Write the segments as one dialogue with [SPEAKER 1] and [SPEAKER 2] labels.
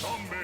[SPEAKER 1] Zombie.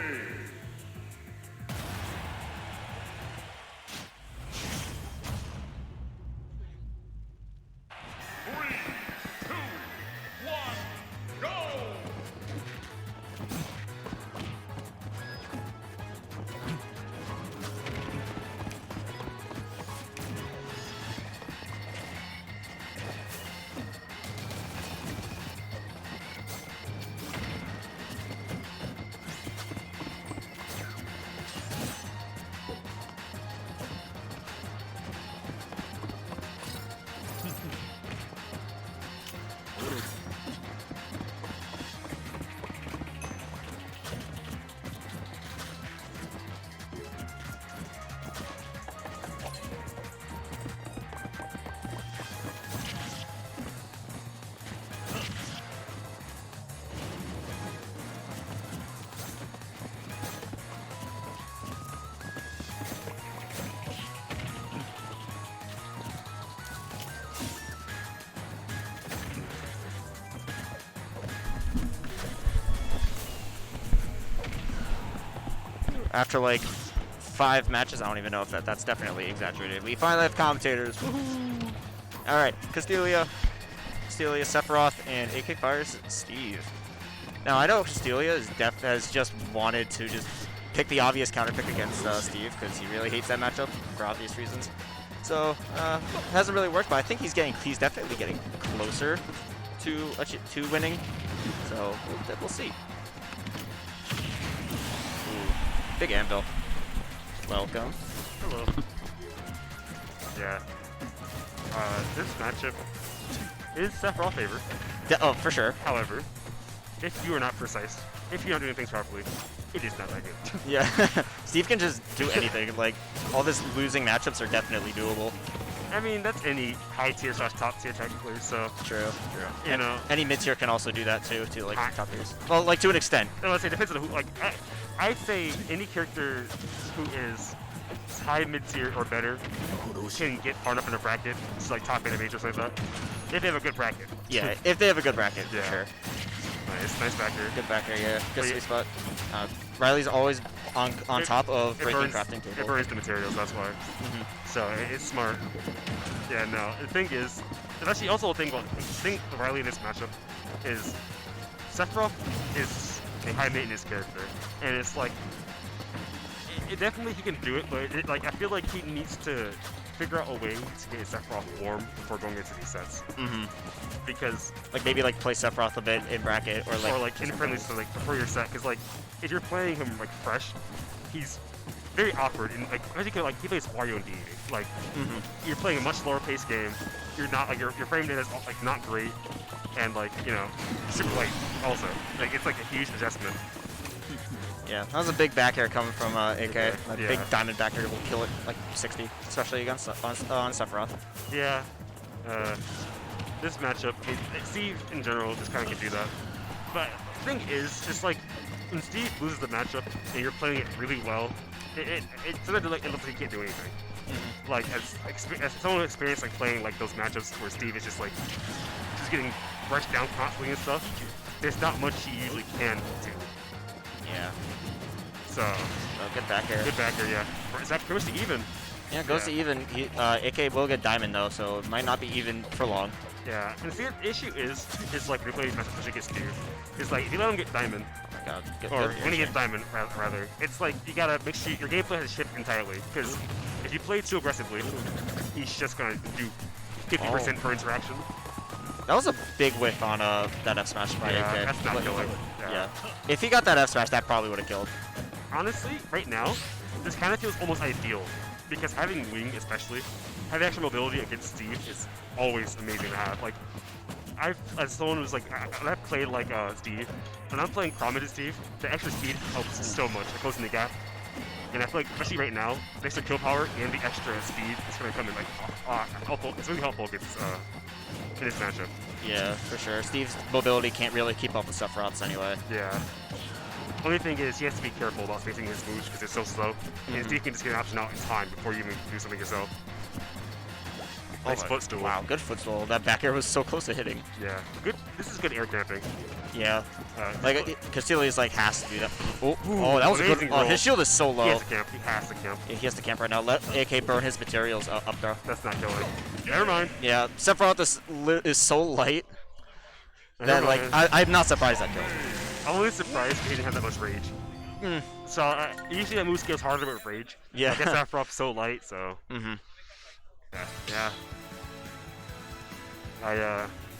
[SPEAKER 2] After like 5 matches, I don't even know if that's definitely exaggerated. We finally have commentators. Woohoo! All right, Castelia, Sephiroth, and AKFirez, Steve. Now I know Castelia has just wanted to just pick the obvious counter pick against Steve because he really hates that matchup for obvious reasons. So hasn't really worked, but I think he's definitely getting closer to winning. So we'll see. Big anvil. Welcome.
[SPEAKER 3] Hello. Yeah. This matchup is Sephiroth's favor.
[SPEAKER 2] Oh, for sure.
[SPEAKER 3] However, if you are not precise, if you're not doing things properly, it is not that good.
[SPEAKER 2] Yeah. Steve can just do anything. Like, all his losing matchups are definitely doable.
[SPEAKER 3] I mean, that's any high tier / top tier technically, so.
[SPEAKER 2] True.
[SPEAKER 3] You know.
[SPEAKER 2] Any mid tier can also do that too, to like top tiers. Well, like to an extent.
[SPEAKER 3] I would say it depends on who, like, I'd say any character who is high mid tier or better can get far enough in a bracket, just like top anime or something like that. If they have a good bracket.
[SPEAKER 2] Yeah, if they have a good bracket, for sure.
[SPEAKER 3] Nice backer.
[SPEAKER 2] Good backer, yeah. Good sweet spot. Riley's always on top of breaking crafting table.
[SPEAKER 3] It burns the materials, that's why. So it's smart. Yeah, no. The thing is, there's actually also a thing about Riley in this matchup is Sephiroth is a high maintenance character, and it's like it definitely he can do it, but I feel like he needs to figure out a way to get Sephiroth warm before going into these sets. Because
[SPEAKER 2] like maybe like play Sephiroth a bit in bracket or like
[SPEAKER 3] in friendly, so like before your set, because like if you're playing him like fresh, he's very awkward, and like particularly like he plays Wario and DA. Like you're playing a much slower paced game. You're not like your frame rate is like not great, and like you know super light also. Like it's like a huge adjustment.
[SPEAKER 2] Yeah, that was a big back air coming from AK.
[SPEAKER 3] Yeah.
[SPEAKER 2] A big diamond back air will kill it like 60, especially against on Sephiroth.
[SPEAKER 3] Yeah. This matchup, Steve in general just kind of can do that. But the thing is, just like when Steve loses the matchup and you're playing it really well, it looks like he can't do anything. Like as someone who experienced like playing like those matchups where Steve is just getting brushed down constantly and stuff, there's not much he usually can do.
[SPEAKER 2] Yeah.
[SPEAKER 3] So
[SPEAKER 2] good back air.
[SPEAKER 3] Good back air, yeah. Is that pretty much to even?
[SPEAKER 2] Yeah, it goes to even. AK will get diamond though, so it might not be even for long.
[SPEAKER 3] Yeah, and see, the issue is like when you play matchups especially against Steve, is like if you let him get diamond, or when he gets diamond rather, it's like you gotta make sure your gameplay has shifted entirely, because if you play too aggressively, he's just gonna do 50% per interaction.
[SPEAKER 2] That was a big whiff on that F smash by AK.
[SPEAKER 3] That's not killing.
[SPEAKER 2] Yeah. If he got that F smash, that probably would have killed.
[SPEAKER 3] Honestly, right now, this kind of feels almost ideal, because having wing, especially, having extra mobility against Steve is always amazing to have. Like, as someone who's like, I've played like Steve, when I'm playing Prominent as Steve, the extra speed helps so much, like closing the gap. And I feel like, especially right now, the extra kill power and the extra speed is going to come in like helpful. It's really helpful against in this matchup.
[SPEAKER 2] Yeah, for sure. Steve's mobility can't really keep up with Sephiroth's anyway.
[SPEAKER 3] Yeah. Only thing is, he has to be careful about spacing his moves because it's so slow. And Steve can just get an option out in time before you even do something yourself. Nice footstool.
[SPEAKER 2] Wow, good footstool. That back air was so close to hitting.
[SPEAKER 3] Yeah, good. This is good air camping.
[SPEAKER 2] Yeah. Like, Castelia's like has to do that. Oh, that was a good.
[SPEAKER 3] roll.
[SPEAKER 2] Oh, his shield is so low.
[SPEAKER 3] He has to camp. He has to camp.
[SPEAKER 2] Yeah, he has to camp right now. Let AK burn his materials up throw.
[SPEAKER 3] That's not killing. Never mind.
[SPEAKER 2] Yeah, Sephiroth is so light that like I'm not surprised that killed.
[SPEAKER 3] I'm only surprised he didn't have that much rage. So usually that move scales harder with rage.
[SPEAKER 2] Yeah.
[SPEAKER 3] I guess Sephiroth's so light, so. Yeah.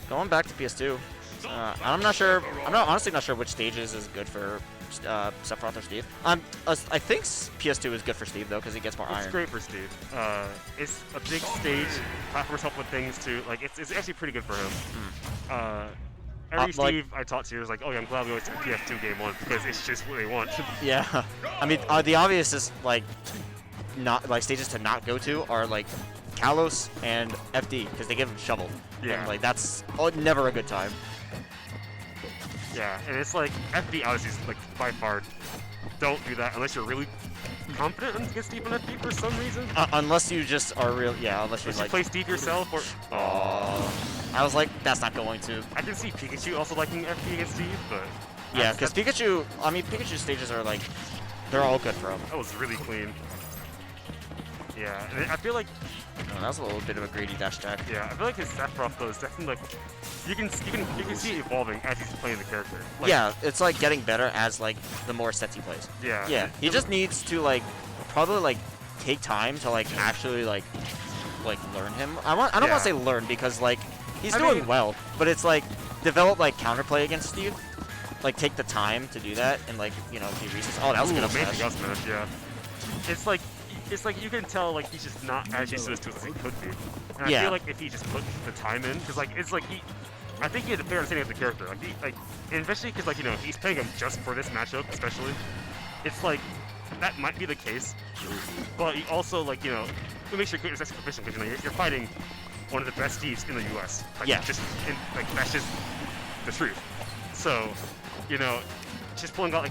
[SPEAKER 2] Going back to PS2. I'm not sure. I'm honestly not sure which stages is good for Sephiroth or Steve. I think PS2 is good for Steve though, because he gets more iron.
[SPEAKER 3] It's great for Steve. It's a big stage. Platforms help with things too. Like it's actually pretty good for him. Every Steve I talked to was like, "Oh yeah, I'm glad we always took PS2 game 1 because it's just what they want."
[SPEAKER 2] Yeah, I mean the obvious is like not like stages to not go to are like Kalos and FD because they give him shovel.
[SPEAKER 3] Yeah,
[SPEAKER 2] and, like that's never a good time.
[SPEAKER 3] Yeah, and it's like FD obviously is like by far don't do that unless you're really confident against Steve on FD for some reason.
[SPEAKER 2] Unless you just are real, yeah. Unless you like
[SPEAKER 3] play Steve yourself or.
[SPEAKER 2] I was like, that's not going to.
[SPEAKER 3] I can see Pikachu also liking FD against Steve, but.
[SPEAKER 2] Yeah, because Pikachu. I mean, Pikachu stages are like, they're all good for him.
[SPEAKER 3] That was really clean. Yeah, and I feel like.
[SPEAKER 2] Oh, that was a little bit of a greedy dash attack.
[SPEAKER 3] Yeah, I feel like his Sephiroth though is definitely like. You can see it evolving as he's playing the character. Like,
[SPEAKER 2] yeah, it's like getting better as like the more sets he plays.
[SPEAKER 3] Yeah.
[SPEAKER 2] Yeah, he just needs to like probably like take time to like actually like learn him. I don't want to say learn because like he's doing well, but it's like develop like counterplay against Steve. Like take the time to do that and like if he resets. Oh, that was a good up
[SPEAKER 3] amazing
[SPEAKER 2] smash.
[SPEAKER 3] up smash. Yeah. It's like you can tell like he's just not as used to his tools as he could be. And I feel like if he just put the time in, because like it's like I think he had a fair understanding of the character. Like and especially because like he's playing him just for this matchup, especially. It's like that might be the case, but he also like to make sure you're extra proficient because you're fighting one of the best Steves in the U.S. Like, that's just the truth. So just pulling out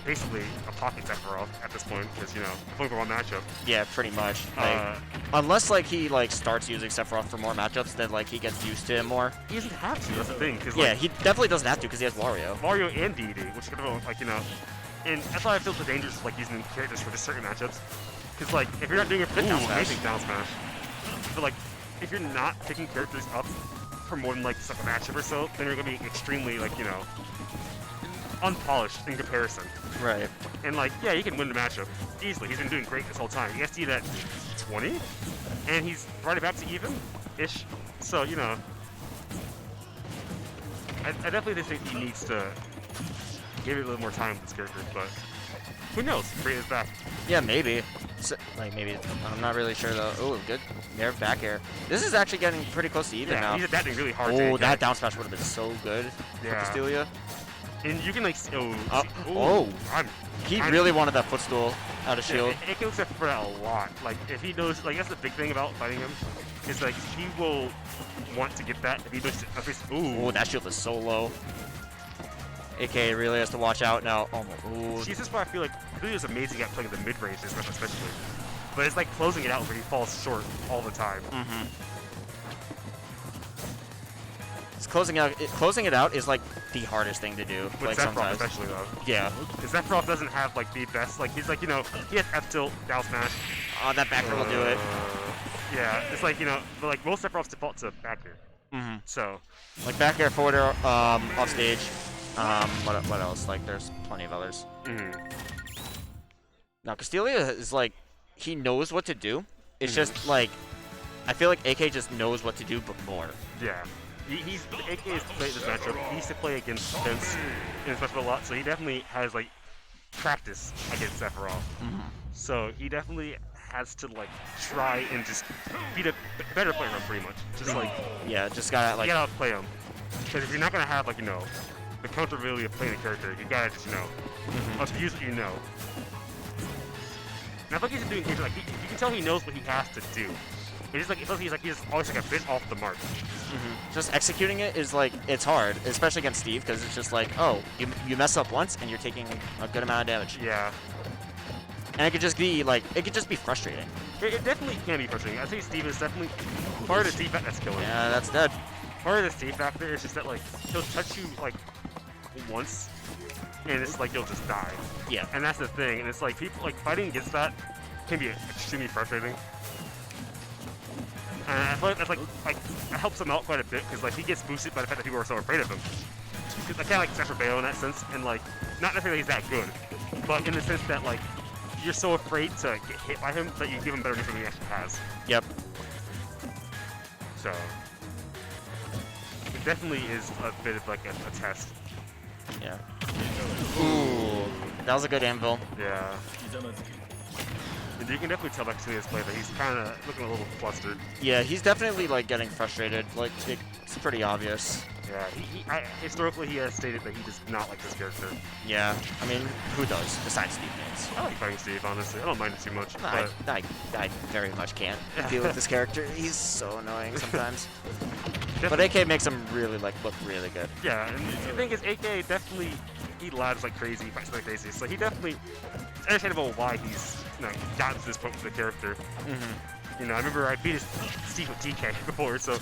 [SPEAKER 3] basically a pocket Sephiroth at this point because pulling for one matchup.
[SPEAKER 2] Yeah, pretty much. Like, unless like he like starts using Sephiroth for more matchups, then like he gets used to him more.
[SPEAKER 3] He doesn't have to. That's the thing. Cause,
[SPEAKER 2] yeah, he definitely doesn't have to because he has Wario.
[SPEAKER 3] Wario and DD, which could have and that's why I feel so dangerous like using characters for just certain matchups. Because like if you're not doing it for down smash, amazing down smash. But like if you're not picking characters up for more than like just like a matchup or so, then you're gonna be extremely like unpolished in comparison.
[SPEAKER 2] Right.
[SPEAKER 3] And like, yeah, he can win the matchup easily. He's been doing great this whole time. He has to at 20, and he's right about to even-ish. So, I definitely think he needs to give it a little more time with this character, but who knows? Great is back.
[SPEAKER 2] Yeah, maybe. So, like, maybe. I'm not really sure, though. Oh, good. Nerve back air. This is actually getting pretty close to even now.
[SPEAKER 3] He's adapting really hard.
[SPEAKER 2] Oh, that down smash would have been so good for Castelia.
[SPEAKER 3] And you can like,
[SPEAKER 2] he really wanted that footstool out of shield.
[SPEAKER 3] It can accept for that a lot. Like if he knows, like that's the big thing about fighting him, is like he will want to get that if he knows.
[SPEAKER 2] Ooh, that shield is so low. AK really has to watch out now.
[SPEAKER 3] See, this is why I feel like really is amazing at playing the mid range, especially. But it's like closing it out where he falls short all the time.
[SPEAKER 2] Closing it out is like the hardest thing to do.
[SPEAKER 3] With
[SPEAKER 2] like
[SPEAKER 3] Sephiroth
[SPEAKER 2] sometimes.
[SPEAKER 3] especially though.
[SPEAKER 2] Yeah.
[SPEAKER 3] Because Sephiroth doesn't have like the best, like he's like, he has F tilt, down smash.
[SPEAKER 2] Oh, that back air will do it.
[SPEAKER 3] Yeah, it's like, but like most Sephiroths default to back air. So.
[SPEAKER 2] Like back air, forward air, off stage. What else? Like there's plenty of others. Now Castelia is like, he knows what to do. It's just like, I feel like AK just knows what to do, but more.
[SPEAKER 3] Yeah. AK has played this matchup. He used to play against Vince in this matchup a lot, so he definitely has like practice against Sephiroth. So he definitely has to like try and just be the better player on pretty much. Just like
[SPEAKER 2] just gotta like
[SPEAKER 3] outplay him. Because if you're not gonna have like the comfortability of playing the character, you gotta just abuse what you know. And I think he's doing like you can tell he knows what he has to do. It's like he's always like a bit off the mark.
[SPEAKER 2] Just executing it is like it's hard, especially against Steve, because it's just like, oh, you mess up once and you're taking a good amount of damage.
[SPEAKER 3] Yeah.
[SPEAKER 2] And it could just be like, it could just be frustrating.
[SPEAKER 3] It definitely can be frustrating. I think Steve is definitely part of the defect that's killing.
[SPEAKER 2] Yeah, that's dead.
[SPEAKER 3] Part of this defect there is just that like he'll touch you like once, and it's like you'll just die.
[SPEAKER 2] Yeah.
[SPEAKER 3] And that's the thing. And it's like people like fighting against that can be extremely frustrating. And I feel like that's like that helps him out quite a bit because like he gets boosted by the fact that people are so afraid of him. Because I kind of like Sephiroth in that sense, and like not necessarily he's that good, but in the sense that like you're so afraid to get hit by him that you give him better than he actually has.
[SPEAKER 2] Yep.
[SPEAKER 3] So it definitely is a bit of like a test.
[SPEAKER 2] Yeah. Ooh, that was a good anvil.
[SPEAKER 3] Yeah. And you can definitely tell by seeing his play that he's kind of looking a little flustered.
[SPEAKER 2] Yeah, he's definitely like getting frustrated. Like it's pretty obvious.
[SPEAKER 3] Yeah, historically he has stated that he does not like this character.
[SPEAKER 2] Yeah, I mean, who does besides Steve Gaines?
[SPEAKER 3] I like fighting Steve, honestly. I don't mind it too much.
[SPEAKER 2] I very much can't deal with this character. He's so annoying sometimes. But AK makes him really like look really good.
[SPEAKER 3] Yeah, and the thing is, AK definitely he lags like crazy, fights like crazy. So he definitely it's understandable why he's gotten to this point with the character. You know, I remember I beat Steve with DK before, so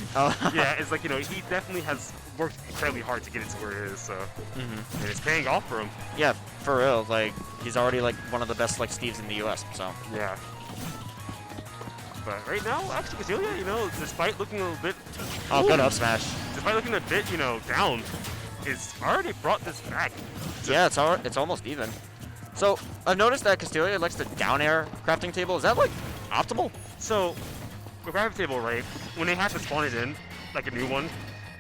[SPEAKER 3] yeah, it's like he definitely has worked incredibly hard to get it to where it is. So and it's paying off for him.
[SPEAKER 2] Yeah, for real. Like he's already like one of the best like Steves in the U.S. So
[SPEAKER 3] yeah. But right now, actually, Castelia, despite looking a little bit
[SPEAKER 2] good up smash.
[SPEAKER 3] Despite looking a bit, down, is already brought this back.
[SPEAKER 2] Yeah, it's almost even. So I've noticed that Castelia likes the down air crafting table. Is that like optimal?
[SPEAKER 3] So the crafting table, right? When they have to spawn it in, like a new one,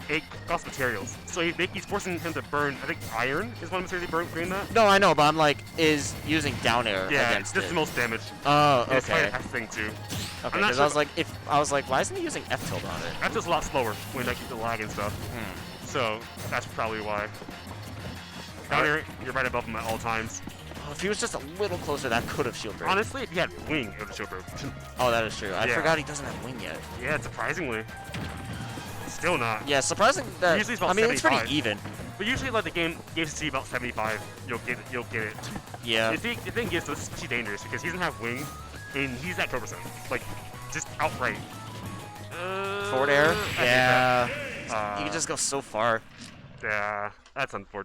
[SPEAKER 3] it costs materials. So he's forcing him to burn. I think iron is one material he burned that.
[SPEAKER 2] No, I know, but I'm like, is using down air against
[SPEAKER 3] just
[SPEAKER 2] it.
[SPEAKER 3] the most damage.
[SPEAKER 2] Oh, okay.
[SPEAKER 3] It's probably the best thing too.
[SPEAKER 2] Okay, because I was like, why isn't he using F tilt on it?
[SPEAKER 3] That's just a lot slower when like the lag and stuff. So that's probably why. Down air, you're right above him at all times.
[SPEAKER 2] If he was just a little closer, that could have shield break.
[SPEAKER 3] Honestly, if he had wing, it would have shield broke.
[SPEAKER 2] Oh, that is true. I forgot he doesn't have wing yet.
[SPEAKER 3] Yeah, surprisingly. Still not.
[SPEAKER 2] Yeah, surprising that.
[SPEAKER 3] Usually it's about 75.
[SPEAKER 2] It's pretty even.
[SPEAKER 3] But usually, like the game gives it to you about 75, you'll get it.
[SPEAKER 2] Yeah.
[SPEAKER 3] The thing is, it's especially dangerous because he doesn't have wing, and he's at 12%. Like, just outright.
[SPEAKER 2] Forward air. Yeah.
[SPEAKER 3] You
[SPEAKER 2] can just go so far.
[SPEAKER 3] Yeah, that's unfortunate.